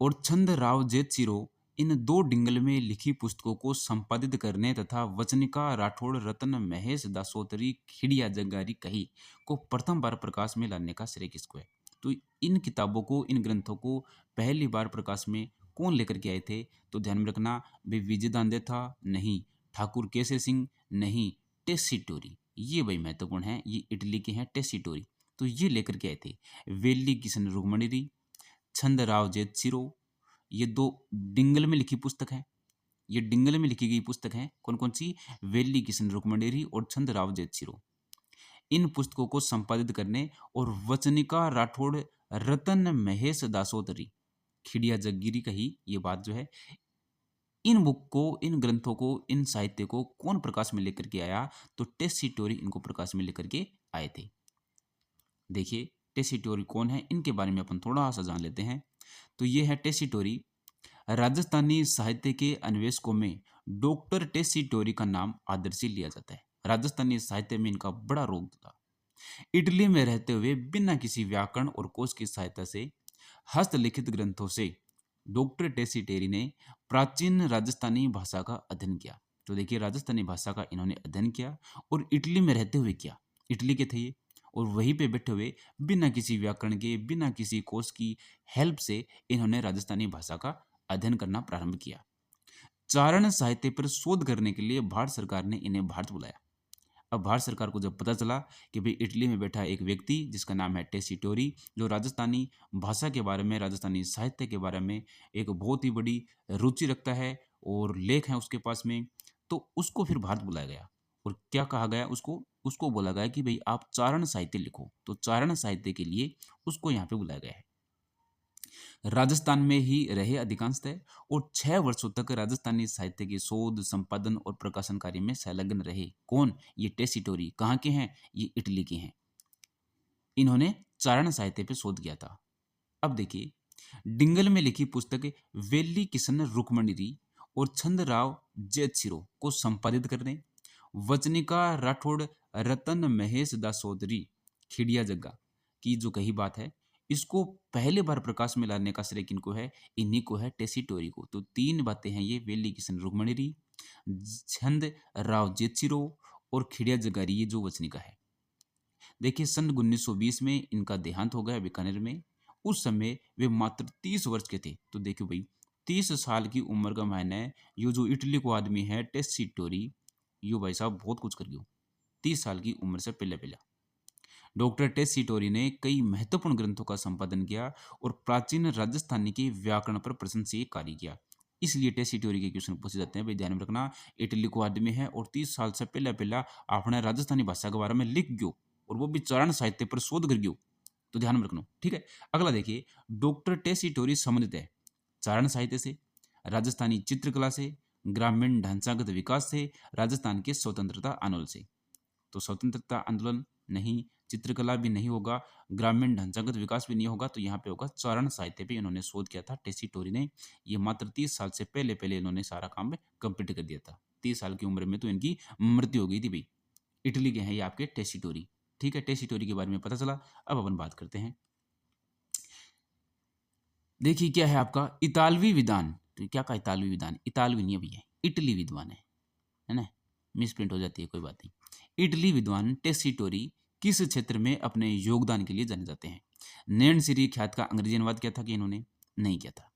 और छंद राव जेतसिरो इन 2 डिंगल में लिखी पुस्तकों को संपादित करने तथा वचनिका राठौड़ रतन महेश दासोतरी खिड़िया जगारी कही को प्रथम बार प्रकाश में लाने का श्रेय किसको है? तो इन किताबों को, इन ग्रंथों को पहली बार प्रकाश में कौन लेकर के आए थे? तो ध्यान में रखना, वे विजय दांदे था नहीं, ठाकुर केसर सिंह नहीं, टेसीटोरी। ये भाई महत्वपूर्ण है, ये इटली के हैं टेसीटोरी। तो ये लेकर के आए थे। वेली किशन रुक्मणी, छंद राव जेतसिरो, ये 2 डिंगल में लिखी पुस्तक है। ये डिंगल में लिखी गई पुस्तक है। कौन कौन सी? वेली किशन रुक्मणी और छंद राव जेतसिरो। इन पुस्तकों को संपादित करने और वचनिका राठौड़ रतन महेश दासोतरी खिड़िया जगीरी कही, ये बात जो है, इन बुक को, इन ग्रंथों को, इन साहित्य को कौन प्रकाश में लेकर के आया? तो टेसीटोरी इनको प्रकाश में लेकर के आए थे। देखिए टेसीटोरी कौन है, इनके बारे में अपन थोड़ा सा जान लेते हैं। तो ये है टेसीटोरी। राजस्थानी साहित्य के अन्वेषकों में डॉक्टर टेसीटोरी का नाम आदर से लिया जाता है। राजस्थानी साहित्य में इनका बड़ा रोल था। इटली में रहते हुए बिना किसी व्याकरण और कोश की सहायता से हस्तलिखित ग्रंथों से डॉक्टर टेसीटोरी ने प्राचीन राजस्थानी भाषा का अध्ययन किया। तो देखिए राजस्थानी भाषा का इन्होंने अध्ययन किया, और इटली में रहते हुए किया। इटली के थे ये, और वहीं पे बैठे हुए बिना किसी व्याकरण के, बिना किसी कोश की हेल्प से इन्होंने राजस्थानी भाषा का अध्ययन करना प्रारंभ किया। चारण साहित्य पर शोध करने के लिए भारत सरकार ने इन्हें भारत बुलाया। अब भारत सरकार को जब पता चला कि भाई इटली में बैठा एक व्यक्ति जिसका नाम है टेसीटोरी, जो राजस्थानी भाषा के बारे में, राजस्थानी साहित्य के बारे में एक बहुत ही बड़ी रुचि रखता है और लेख है उसके पास में, तो उसको फिर भारत बुलाया गया। और क्या कहा गया उसको? उसको बोला गया कि भाई आप चारण साहित्य लिखो। तो चारण साहित्य के लिए उसको यहाँ पे बुलाया गया है। राजस्थान में ही रहे अधिकांशतः, और 6 वर्षों तक राजस्थानी साहित्य के शोध, संपादन और प्रकाशन कार्य में संलग्न रहे। कौन? ये टेसीटोरी। कहाँ के हैं? ये इटली के हैं। इन्होंने चारण साहित्य पे शोध किया था। अब देखिए, डिंगल में लिखी पुस्तक वेली किशन रुक्मणी और छंद राव जेतसिरो को संपादित करने, वचनिका राठौड़ रतन महेश दासोदरी खिड़िया जग्गा की जो कही बात है, इसको पहले बार प्रकाश में लाने का श्रेय किनको है? इन्हीं को है, टेसीटोरी को। तो 3 बातें हैं ये, वेली किशन रुक्मणी, छंद राव जेतसिरो और खिड़िया जगारी, ये जो वचनिका है। देखिए सन 1920 में इनका देहांत हो गया बीकानेर में। उस समय वे मात्र 30 वर्ष के थे। तो देखो भाई 30 साल की उम्र का मायने यो जो इटली को आदमी है टेस्सीटोरी, यो भाई साहब बहुत कुछ कर गयो 30 साल की उम्र से पहले पहले। डॉक्टर टेस्सीटोरी ने कई महत्वपूर्ण ग्रंथों का संपादन किया और प्राचीन राजस्थानी के व्याकरण पर प्रशंसनीय कार्य किया। इसलिए टेस्सीटोरी के क्वेश्चन पूछे जाते हैं, भाई ध्यान में रखना, इटली को आदमी है और 30 साल से पहले पहला अपने राजस्थानी भाषा के बारे में लिख गयो और वो भी चारण साहित्य पर शोध कर गयो। तो ध्यान में रखना, ठीक है। अगला देखिए, डॉक्टर टेस्सीटोरी संबंधित है चारण साहित्य से, राजस्थानी चित्रकला से, ग्रामीण ढांचागत विकास से, राजस्थान के स्वतंत्रता आंदोलन से। तो स्वतंत्रता आंदोलन नहीं, चित्रकला भी नहीं होगा, ग्रामीण ढांचागत विकास भी नहीं होगा, तो यहाँ पे होगा चारण साहित्य पे इन्होंने शोध किया था टेस्सीटोरी ने। ये मात्र 30 साल से पहले पहले इन्होंने सारा काम कंप्लीट कर दिया था। 30 साल की उम्र में तो इनकी मृत्यु हो गई थी भाई। इटली के हैं ये आपके टेस्सीटोरी, ठीक है। टेस्सीटोरी के बारे में पता चला। अब अपन बात करते हैं, देखिए क्या है आपका इतालवी विद्वान। तो क्या कहा इतालवी विद्वान? इतालवी नहीं है भैया, इटली विद्वान है ना, मिस प्रिंट हो जाती है, कोई बात नहीं। इटली विद्वान टेस्सीटोरी किस क्षेत्र में अपने योगदान के लिए जाने जाते हैं? नैन सिरी ख्यात का अंग्रेजी अनुवाद किया था कि इन्होंने? नहीं किया था।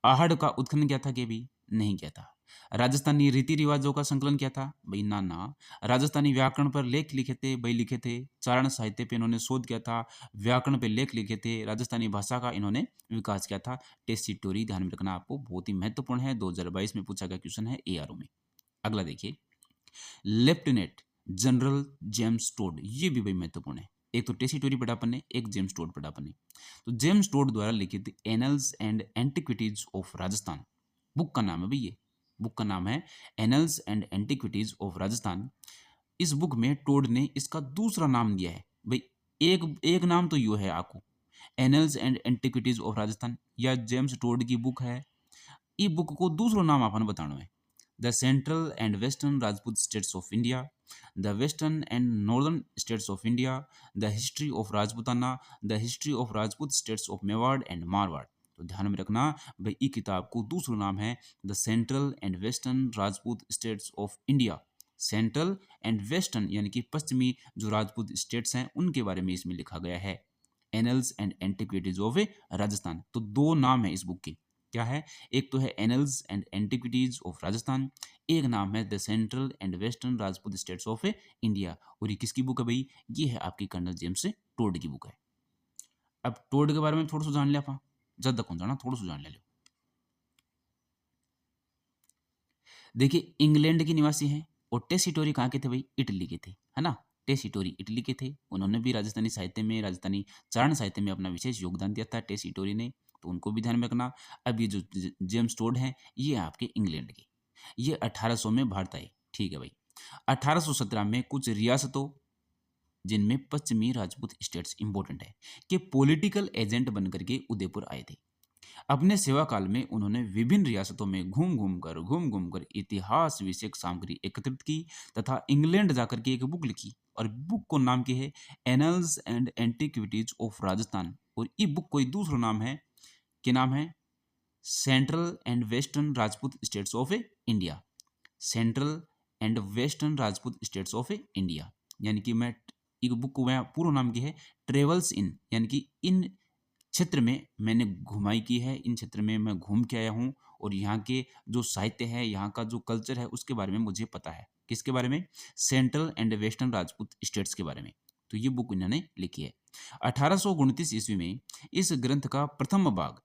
आहड़ का उत्खनन किया था कि भी? नहीं किया था। राजस्थानी रीति रिवाजों का संकलन किया था? भाई ना ना। राजस्थानी व्याकरण पर लेख लिखे थे? भाई लिखे थे। चारण साहित्य पे इन्होंने शोध किया था, व्याकरण पे लेख लिखे थे, राजस्थानी भाषा का इन्होंने विकास किया था। टेस्सीटोरी ध्यान में रखना आपको, बहुत ही महत्वपूर्ण है, 2022 में पूछा गया क्वेश्चन है एआरओ में। अगला देखिए, लेफ्टिनेंट जनरल जेम्स टोड, ये भी भाई महत्वपूर्ण है। एक तो टेस्सीटोरी पढ़ा अपन ने, एक जेम्स टोड पढ़ा अपन ने। तो जेम्स टोड द्वारा लिखित annuls and antiquities of Rajasthan, book का नाम है भाई ये, बुक का नाम है annuls and antiquities of Rajasthan. इस बुक में टोड ने इसका दूसरा नाम दिया है भाई। एक एक नाम तो यू है आपको, annuls and antiquities of Rajasthan, या जेम्स टोड की बुक है। ई बुक को दूसरा नाम अपन बताना है, the central and western Rajput states of India, the western and northern states of India, the history of Rajputana, the history of Rajput states of Mewar and Marwar. तो ध्यान में रखना भाई, ई किताब को दूसरा नाम है the central and western Rajput states of India. Central and western यानी कि पश्चिमी जो राजपूत स्टेट्स हैं उनके बारे में इसमें लिखा गया है, annuls and antiquities of Rajasthan. तो दो नाम है इस बुक के, क्या है? एक तो है annuls and antiquities of Rajasthan, एक नाम है the central and western Rajput states of India. और ये किसकी बुक है भाई? ये है आपकी कर्नल जेम्स टोड की बुक है। अब टोड के बारे में थोड़ा सा जान लिया आप, ज्यादा कौन जाना, थोड़ा सा जान ले लो। देखिए इंग्लैंड के निवासी हैं और टेस्सीटोरी कहाँ के थे भाई? इटली के थे, है ना। टेस्सीटोरी इटली के थे, उन्होंने भी राजस्थानी साहित्य में, राजस्थानी चारण साहित्य में अपना विशेष योगदान दिया था टेस्सीटोरी ने, तो उनको भी ध्यान में रखना। अब ये जो जेम्स टोड हैं ये आपके इंग्लैंड के, ये 1800 में भारत आए, ठीक है भाई। 1817 में कुछ रियासतों जिनमें पश्चिमी राजपूत स्टेट्स इंपॉर्टेंट है के पॉलिटिकल एजेंट बनकर के उदयपुर आए थे। अपने सेवा काल में उन्होंने विभिन्न रियासतों में घूम घूम कर इतिहास विषयक सामग्री एकत्रित की तथा इंग्लैंड जाकर के एक बुक लिखी, और बुक को नाम के है annuls and antiquities of Rajasthan. और ये बुक कोई दूसरा नाम है, क्या नाम है? Central and western Rajput states of India. Central and western Rajput states of India, यानी कि मैं एक बुक को मैं पूरा नाम की है ट्रेवल्स इन, यानी कि इन क्षेत्र में मैंने घुमाई की है, इन क्षेत्र में मैं घूम के आया हूँ और यहाँ के जो साहित्य है, यहाँ का जो कल्चर है उसके बारे में मुझे पता है। किसके बारे में? Central and western Rajput states के बारे में। तो ये बुक इन्होंने लिखी है। 1829 ईस्वी में इस ग्रंथ का प्रथम भाग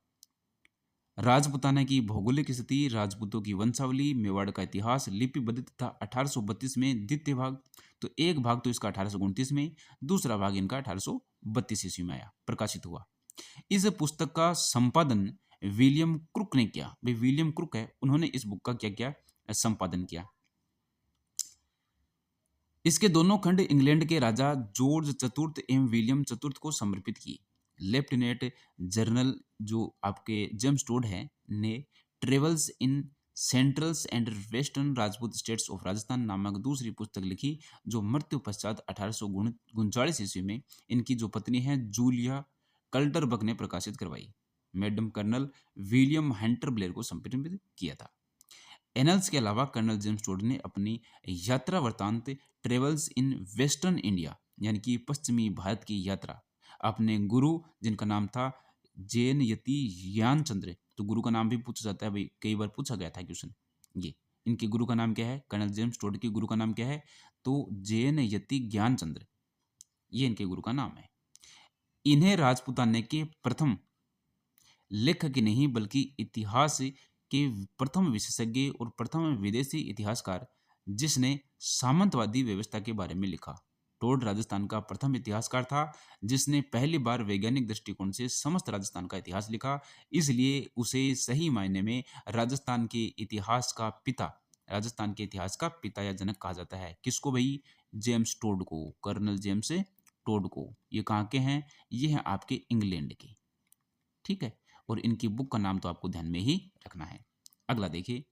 राजपुताना की भौगोलिक स्थिति, राजपूतों की वंशावली, मेवाड़ का इतिहास लिपिबद्ध था 1832 में द्वितीय भाग। तो एक भाग तो इसका 1829 में, दूसरा भाग इनका 1832 ईस्वी में आया, प्रकाशित हुआ। इस पुस्तक का संपादन विलियम क्रुक ने किया। भाई विलियम क्रुक है, उन्होंने इस बुक का क्या किया? संपादन किया। इसके दोनों खंड इंग्लैंड के राजा जॉर्ज चतुर्थ एवं विलियम चतुर्थ को समर्पित किए। लेफ्टिनेंट जनरल जो आपके जेम्स टोड है ने travels in centrals and western Rajput states of Rajasthan नामक दूसरी पुस्तक लिखी, जो मृत्यु पश्चात 1839 ईस्वी में इनकी जो पत्नी है जूलिया कल्टरबर्ग ने प्रकाशित करवाई। Madam colonel William Hunter Blair को समर्पित किया था। एनल्स के अलावा कर्नल जेम्स टोड ने अपनी यात्रा वृत्तांत ट्रेवल्स इन वेस्टर्न इंडिया यानी कि पश्चिमी भारत की यात्रा अपने गुरु, जिनका नाम था जैन यति ज्ञानचंद्र, तो गुरु का नाम भी पूछा जाता है भाई, कई बार पूछा गया था क्वेश्चन। ये इनके गुरु का नाम क्या है, कर्नल जेम्स टोड के गुरु का नाम क्या है, तो जैन यति ज्ञानचंद्र, ये इनके गुरु का नाम है। इन्हें राजपुताने के प्रथम लेखक ही नहीं बल्कि इतिहास के प्रथम विशेषज्ञ और प्रथम विदेशी इतिहासकार जिसने सामंतवादी व्यवस्था के बारे में लिखा। टोड राजस्थान का प्रथम इतिहासकार था जिसने पहली बार वैज्ञानिक दृष्टिकोण से समस्त राजस्थान का इतिहास लिखा, इसलिए उसे सही मायने में राजस्थान के इतिहास का पिता, राजस्थान के इतिहास का पिता या जनक कहा जाता है। किसको भाई? जेम्स टोड को, कर्नल जेम्स टोड को। ये कहाँ के हैं? ये हैं आपके इंग्लैंड के, ठीक है। और इनकी बुक का नाम तो आपको ध्यान में ही रखना है। अगला देखिए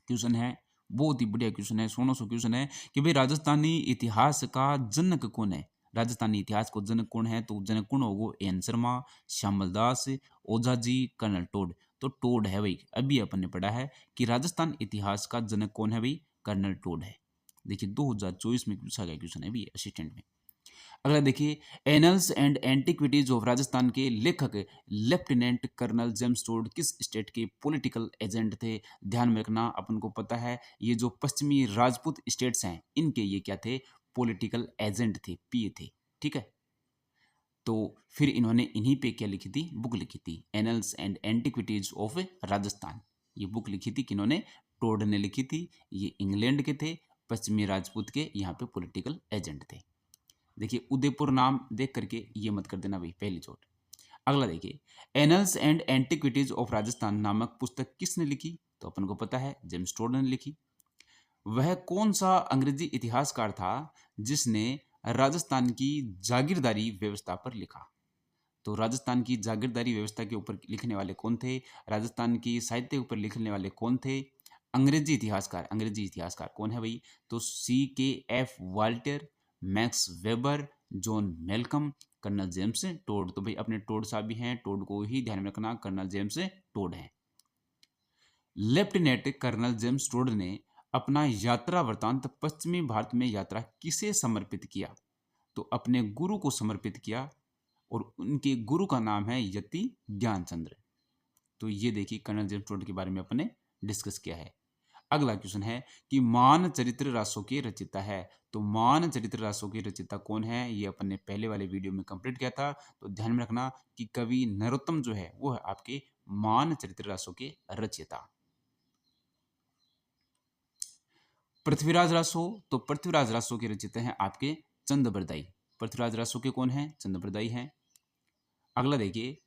क्वेश्चन है, बहुत ही बढ़िया क्वेश्चन है, 1600 क्वेश्चन है कि भाई राजस्थानी इतिहास का जनक कौन है? राजस्थानी इतिहास को जनक कौन है? तो जनक कौन होगा? एन शर्मा, श्यामल दास, ओझा जी, कर्नल टोड। तो टोड है भाई। अभी अपन ने पढ़ा है कि राजस्थान इतिहास का जनक कौन है भाई? कर्नल टोड है। देखिए 2024 में पूछा गया क्वेश्चन है भी असिस्टेंट में। अगला देखिए, annuls and antiquities of Rajasthan के लेखक लेफ्टिनेंट कर्नल जेम्स टोड किस स्टेट के पॉलिटिकल एजेंट थे? ध्यान में रखना, अपन को पता है ये जो पश्चिमी राजपूत स्टेट्स हैं इनके ये क्या थे? पॉलिटिकल एजेंट थे, पीए थे, ठीक है। तो फिर इन्होंने इन्हीं पे क्या लिखी थी? बुक लिखी थी, annuls and antiquities of Rajasthan. ये बुक लिखी थी किन्होंने? टोड ने लिखी थी। ये इंग्लैंड के थे, पश्चिमी राजपूत के यहाँ पे पॉलिटिकल एजेंट थे। देखिए उदयपुर नाम देख करके ये मत कर देना भाई, पहली चोट। अगला देखिए, annuls and antiquities of Rajasthan नामक पुस्तक किसने लिखी? तो अपन को पता है जेम्स टोड ने लिखी। वह कौन सा अंग्रेजी इतिहासकार था जिसने राजस्थान की जागीरदारी व्यवस्था पर लिखा? तो राजस्थान की जागीरदारी व्यवस्था के ऊपर लिखने वाले कौन थे? राजस्थान की साहित्य के ऊपर लिखने वाले कौन थे? अंग्रेजी इतिहासकार। अंग्रेजी इतिहासकार कौन है भाई? तो CKF Walter, Max Weber, John Malcolm, colonel James Tod. तो भाई अपने टोड साहब भी हैं, टोड को ही ध्यान में रखना, कर्नल जेम्स टोड है। लेफ्टिनेंट कर्नल जेम्स टोड ने अपना यात्रा वृतांत पश्चिमी भारत में यात्रा किसे समर्पित किया? तो अपने गुरु को समर्पित किया, और उनके गुरु का नाम है यति ज्ञानचंद्र। तो ये देखिए कर्नल जेम्स टोड के बारे में अपने डिस्कस किया है। अगला क्वेश्चन है कि मान चरित्र रासों के रचयिता है। तो मान चरित्र रासों के रचयिता कौन है? ये अपन ने पहले वाले वीडियो में कंप्लीट किया था, तो ध्यान में रखना कि कवि नरोत्तम जो है वो है आपके मान चरित्र रासों के रचयिता। पृथ्वीराज रासो, तो पृथ्वीराज रासो के रचयिता हैं आपके चंद्रबरदाई। पृथ्वीराज रासो के कौन है? चंद्रबरदाई हैं। अगला देखिए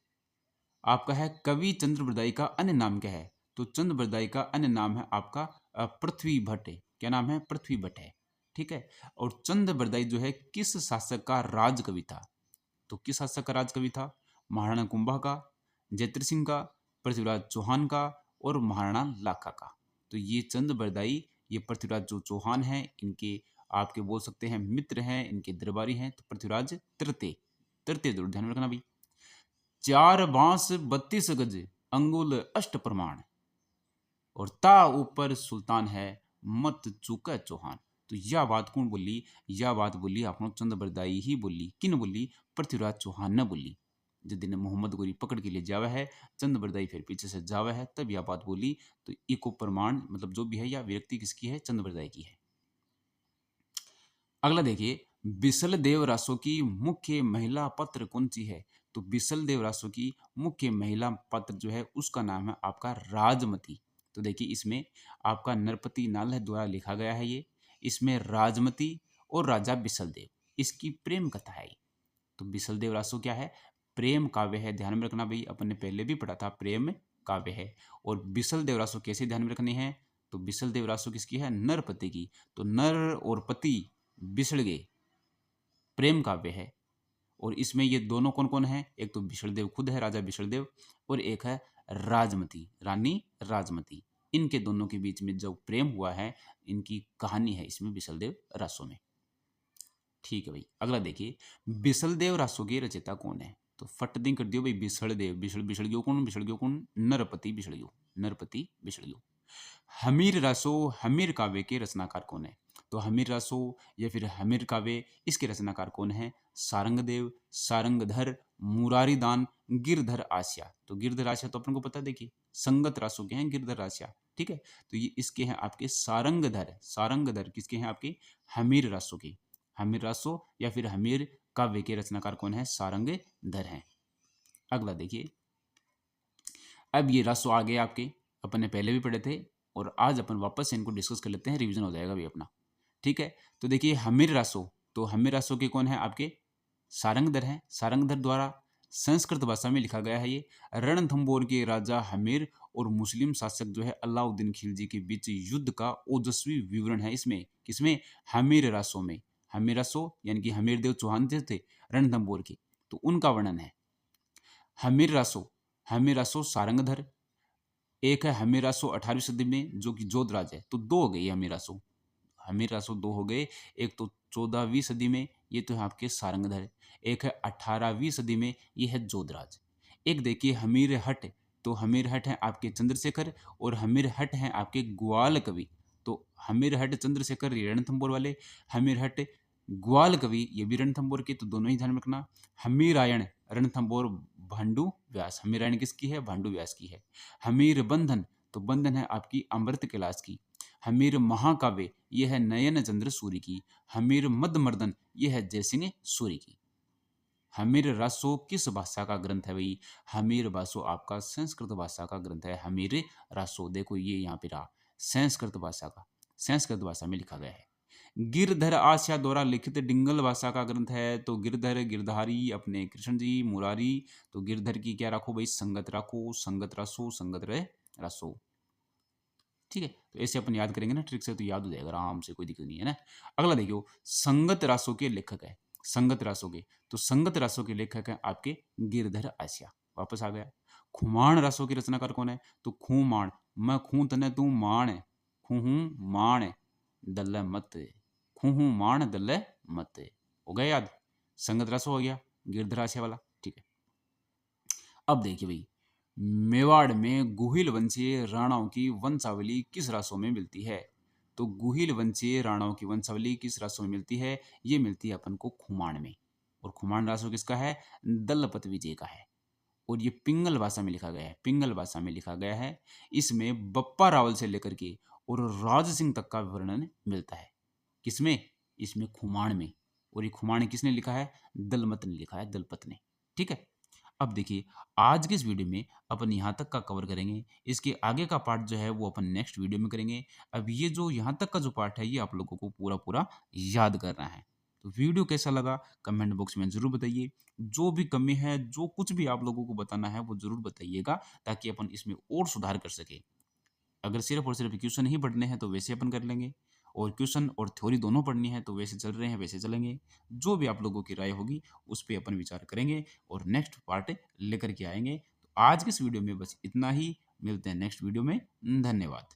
आपका है कवि चंद्रबरदाई का अन्य नाम क्या है? तो चंद्रबरदाई का अन्य नाम है आपका पृथ्वी भट्ट। क्या नाम है? पृथ्वी भट्ट है, ठीक है। और चंद्रबरदाई जो है किस शासक का राजकवि था? तो किस शासक का राजकवि था? महाराणा कुंभा का, जयत्र सिंह का, पृथ्वीराज चौहान का, और महाराणा लाखा का। तो ये चंद्रबरदाई, ये पृथ्वीराज जो चौहान है इनके आपके बोल सकते हैं मित्र हैं, इनके दरबारी हैं। तो पृथ्वीराज तृतीय, तृतीय जरूर ध्यान में रखना भाई। 4 बांस 32 गज अंगुल अष्ट प्रमाण, और ता ऊपर सुल्तान है मत चूका चौहान। तो यह बात कौन बोली? यह बात बोली आपको चंद्रबरदाई ही बोली। किन बोली? पृथ्वीराज चौहान ने बोली। जिस दिन मोहम्मद गोरी पकड़ के लिए जावा है, चंद्रबरदाई फिर पीछे से जावा है, तब यह बात बोली। तो इको प्रमाण मतलब जो भी है या व्यक्ति किसकी है? चंद्रबरदाई की है। अगला देखिए, बिसल देव रासो की मुख्य महिला पत्र कौन सी है? तो बिसल देव रासो की मुख्य महिला पत्र जो है उसका नाम है आपका राजमती। तो देखिए इसमें आपका नरपति नाल द्वारा लिखा गया है ये। इसमें राजमती और राजा बिसल देव, इसकी प्रेम कथा है। तो बिसल देव रासो क्या है? प्रेम काव्य है। ध्यान में रखना भाई, अपन ने पहले भी पढ़ा था, प्रेम काव्य है। और बिसल देव रासो कैसे ध्यान में रखने हैं? तो बिसल देव रासो किसकी है? नरपति की। तो नर और पति बिछड़ गए, प्रेम काव्य है। और इसमें ये दोनों कौन कौन है? एक तो बिछड़देव खुद है, राजा बिछड़देव, और एक है राजमती, रानी राजमती। इनके दोनों के बीच में जो प्रेम हुआ है, इनकी कहानी है इसमें बिसलदेव रासो में। ठीक है भाई, अगला देखिए, बिसलदेव रासो के रचयिता कौन है? तो फट दिन कर दियो भाई, बिसलदेव, बिसल गयो कौन? बिसल गयो कौन? नरपति बिसल गयो, नरपति बिसल गयो। हमीर रासो, हमीर काव्य के रचनाकार कौन है? तो हमीर रासो या फिर हमीर काव्य, इसके रचनाकार कौन है? सारंगदेव, सारंगधर, मुरारीदान, गिरधर आस्या। तो गिरधर आस्या तो अपन को पता है, देखिए संगत रासो के हैं गिरधर आस्या। ठीक है, तो ये इसके हैं आपके सारंगधर। सारंगधर किसके हैं? आपके हमीर रासो के। हमीर रासो या फिर हमीर काव्य के रचनाकार कौन है? सारंगधर हैं। अगला देखिए, अब ये रासो आ गए आपके, अपन ने पहले भी पढ़े थे और आज अपन वापस से इनको डिस्कस कर लेते हैं, रिवीजन हो जाएगा भी अपना। ठीक है, तो देखिए हमीर रासो, तो हमीर रासो के कौन है? आपके सारंगधर हैं। सारंगधर द्वारा संस्कृत भाषा में लिखा गया है ये। रणथंबोर के राजा हमीर और मुस्लिम शासक जो है अलाउद्दीन खिलजी के बीच युद्ध का ओजस्वी विवरण है इसमें। किसमें? हमीर रासो में। हमीर रासो यानी कि हमीर देव चौहान थे रणथंबोर के, तो उनका वर्णन है। हमीर रासो, हमीर रासो सारंगधर। एक है हमीर रासो 18वीं सदी में जो कि जोधराज है, तो दो हो गई हमीर रासो। हमीर रासो दो हो गए, एक तो 14वीं सदी में, ये तो है आपके सारंगधर। एक है 18वीं सदी में, ये है जोधराज। एक देखिए हमीर हट, तो हमीर हट है आपके चंद्रशेखर और हमीर हट है आपके ग्वाल कवि। तो हमीर हट चंद्रशेखर ये रणथंबोर वाले, हमीर हट ग्वाल कवि ये भी रणथंबोर के, तो दोनों ही ध्यान में रखना। हमीरायण रणथंबोर भांडू व्यास। हमीरायण किसकी है? भांडू व्यास की है। हमीर बंधन, तो बंधन है आपकी अमृत कैलाश की। हमीर महाकाव्य ये है नयन चंद्र सूर्य की। हमीर मदमर्दन ये है जयसिंह सूर्य की। हमीर रासो किस भाषा का ग्रंथ है भाई? हमीर रासो आपका संस्कृत भाषा का ग्रंथ है। हमीर रासो देखो ये यहाँ पे रहा, संस्कृत भाषा का, संस्कृत भाषा में लिखा गया है। गिरधर आस्या द्वारा लिखित डिंगल भाषा का ग्रंथ है। तो गिरधर, गिरधारी अपने कृष्ण जी, मुरारी, तो गिरधर की क्या रखो भाई? संगत रखो, संगत रासो, संगत रहे रासो। ठीक है, तो ऐसे अपन याद करेंगे ना ट्रिक से, तो याद हो जाएगा आराम से, कोई दिक्कत नहीं है ना। अगला देखियो, संगत रासो के लेखक है। संगत रासो के, तो संगत रासो के लेखक है आपके गिरधर आस्या। वापस आ गया। खुमान रासो के रचनाकार कौन है? तो खूमान, मैं खूं तने तू मान है, खूहू मान दल्ले मत, खूहू मान दल्ले मत। हो गया याद? संगत रासो हो गया, गिरधर आस्या वाला। ठीक है, अब देखिए भाई, मेवाड़ में गुहिल वंशीय राणाओं की वंशावली किस रासों में मिलती है? तो गुहिल वंशीय राणाओं की वंशावली किस रासों में मिलती है? ये मिलती है अपन को खुमान में। और खुमान रासो किसका है? दलपत विजय का है। और ये पिंगल भाषा में लिखा गया है, पिंगल भाषा में लिखा गया है। इसमें बप्पा रावल से लेकर के और राज सिंह तक का वर्णन मिलता है। किसमें? इसमें खुमान में। और ये खुमान किसने लिखा है? दलमत ने लिखा है, दलपत ने। ठीक है, अब देखिए, आज के इस वीडियो में अपन यहाँ तक का कवर करेंगे। इसके आगे का पार्ट जो है वो अपन नेक्स्ट वीडियो में करेंगे। अब ये जो यहाँ तक का जो पार्ट है ये आप लोगों को पूरा पूरा याद करना है। तो वीडियो कैसा लगा कमेंट बॉक्स में ज़रूर बताइए। जो भी कमी है, जो कुछ भी आप लोगों को बताना है वो ज़रूर बताइएगा, ताकि अपन इसमें और सुधार कर सकें। अगर सिर्फ और सिर्फ क्वेश्चन ही पढ़ने हैं तो वैसे अपन कर लेंगे, और क्वेश्चन और थ्योरी दोनों पढ़नी है तो वैसे चल रहे हैं वैसे चलेंगे। जो भी आप लोगों की राय होगी उस पर अपन विचार करेंगे और नेक्स्ट पार्ट लेकर के आएंगे। तो आज के इस वीडियो में बस इतना ही, मिलते हैं नेक्स्ट वीडियो में। धन्यवाद।